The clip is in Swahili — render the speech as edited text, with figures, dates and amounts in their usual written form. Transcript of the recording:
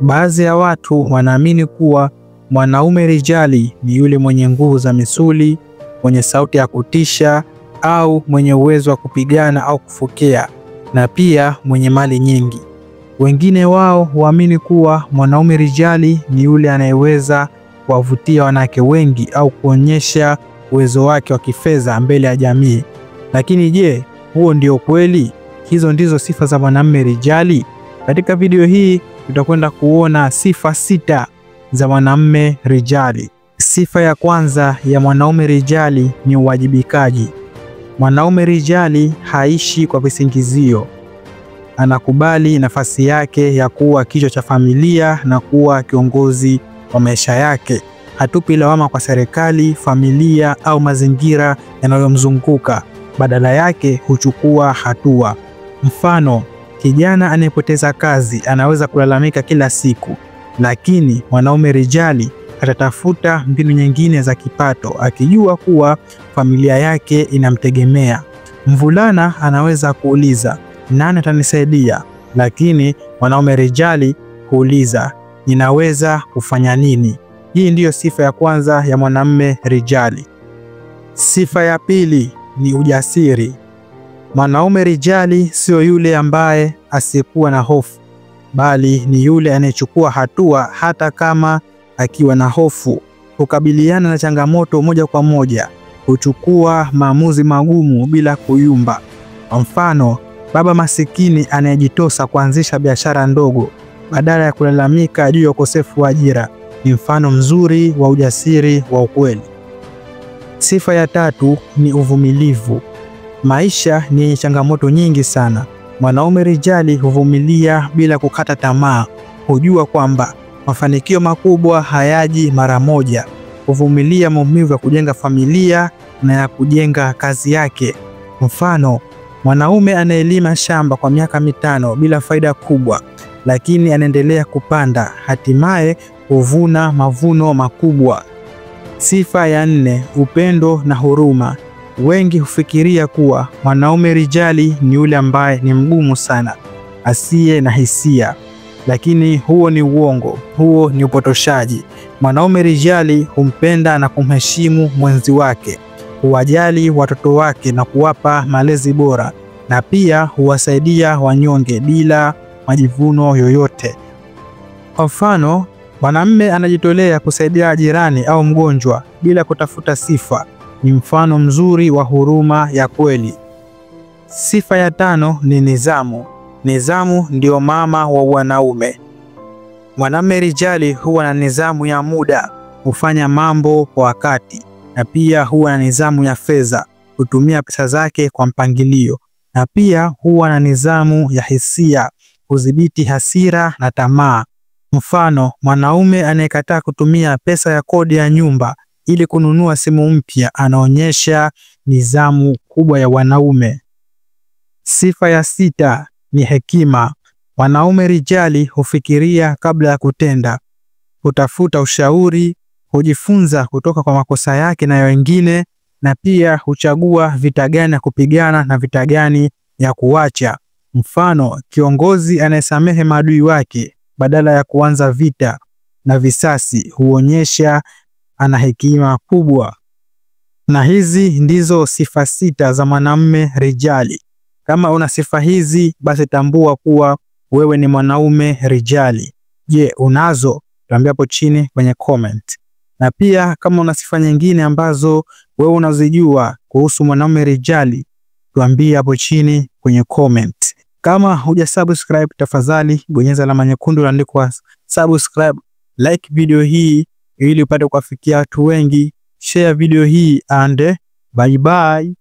Baadhi ya watu wanaamini kuwa mwanaume rijali ni yule mwenye nguvu za misuli, mwenye sauti ya kutisha au mwenye uwezo wa kupigana au kufokea, na pia mwenye mali nyingi. Wengine wao huamini kuwa mwanaume rijali ni yule anayeweza kuwavutia wanawake wengi au kuonyesha uwezo wake wa kifedha mbele ya jamii. Lakini je, huo ndio kweli? Hizo ndizo sifa za mwanamume rijali? Katika video hii tutakwenda kuona sifa 6 za mwanamume rijali. Sifa ya kwanza ya mwanaume rijali ni uwajibikaji. Mwanaume rijali haishi kwa visingizio. Anakubali nafasi yake ya kuwa kichwa cha familia na kuwa kiongozi wa maisha yake. Hatupi lawama kwa serikali, familia au mazingira yanayomzunguka. Badala yake huchukua hatua. Mfano, kijana anayepoteza kazi anaweza kulalamika kila siku, lakini mwanaume rijali atatafuta mbinu nyingine za kipato akijua kuwa familia yake inamtegemea. Mvulana anaweza kuuliza, nani atanisaidia? Lakini mwanaume rijali huuliza, ninaweza kufanya nini? Hii ndiyo sifa ya kwanza ya mwanamume rijali. Sifa ya pili ni ujasiri. Mwanaume rijali sio yule ambaye asiyekuwa na hofu, bali ni yule anayechukua hatua hata kama akiwa na hofu. Hukabiliana na changamoto moja kwa moja, huchukua maamuzi magumu bila kuyumba. Kwa mfano, baba masikini anayejitosa kuanzisha biashara ndogo badala ya kulalamika juu ya ukosefu wa ajira ni mfano mzuri wa ujasiri wa ukweli. Sifa ya tatu ni uvumilivu. Maisha ni yenye changamoto nyingi sana. Mwanaume rijali huvumilia bila kukata tamaa. Hujua kwamba mafanikio makubwa hayaji mara moja. Huvumilia maumivu ya kujenga familia na ya kujenga kazi yake. Mfano, mwanaume anayelima shamba kwa miaka 5 bila faida kubwa, lakini anaendelea kupanda, hatimaye huvuna mavuno makubwa. Sifa ya 4, upendo na huruma. Wengi hufikiria kuwa mwanaume rijali ni yule ambaye ni mgumu sana, asiye na hisia. Lakini huo ni uongo, huo ni upotoshaji. Mwanaume rijali humpenda na kumheshimu mwenzi wake, huwajali watoto wake na kuwapa malezi bora, na pia huwasaidia wanyonge bila majivuno yoyote. Kwa mfano, mwanamume anajitolea kusaidia jirani au mgonjwa bila kutafuta sifa. Ni mfano mzuri wa huruma ya kweli. Sifa ya 5 ni nidhamu. Nidhamu ndio mama wa wanaume. Mwanamume rijali huwa na nidhamu ya muda, hufanya mambo kwa wakati, na pia huwa na nidhamu ya fedha, hutumia pesa zake kwa mpangilio, na pia huwa na nidhamu ya hisia, kudhibiti hasira na tamaa. Mfano, mwanaume anayekataa kutumia pesa ya kodi ya nyumba ili kununua simu mpya anaonyesha nidhamu kubwa ya wanaume. Sifa ya 6 ni hekima. Wanaume rijali hufikiria kabla ya kutenda, hutafuta ushauri, hujifunza kutoka kwa makosa yake na ya wengine, na pia huchagua vita gani ya kupigana na vita gani ya kuacha. Mfano, kiongozi anayesamehe maadui wake badala ya kuanza vita na visasi huonyesha ana hekima kubwa. Na hizi ndizo sifa 6 za mwanamume rijali. Kama una sifa hizi, basi tambua kuwa wewe ni mwanaume rijali. Je, unazo? Tuambie hapo chini kwenye comment. Na pia kama una sifa nyingine ambazo wewe unazijua kuhusu mwanamume rijali, tuambie hapo chini kwenye comment. Kama hujasubscribe, tafadhali bonyeza alama nyekundu iliyoandikwa subscribe, like video hii ili upate kuwafikia watu wengi, share video hii and bye bye.